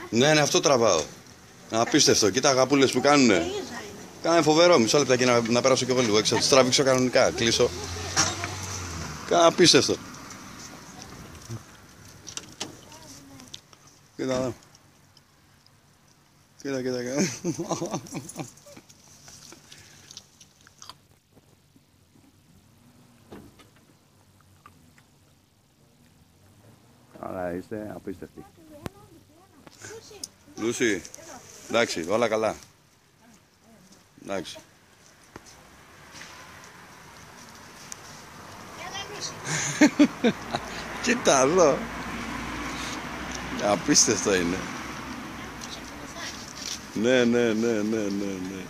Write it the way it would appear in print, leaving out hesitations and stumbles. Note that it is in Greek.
Ναι, ναι, αυτό τραβάω. Απίστευτο. Κοίτα αγαπούλες που κάνουνε. Κάνε φοβερό. Μισό λεπτά και να περάσω κι εγώ λίγο έξω. Θα τις τραβήξω κανονικά. Κλείσω. Κάνε απίστευτο. Κοίτα εδώ. Κοίτα, κοίτα, κοίτα. Άρα είστε απίστευτοι. Λούσι, εντάξει, όλα καλά. Εντάξει. Κοίτα εδώ. Απίστευτο είναι. Ναι, ναι, ναι, ναι, ναι, ναι.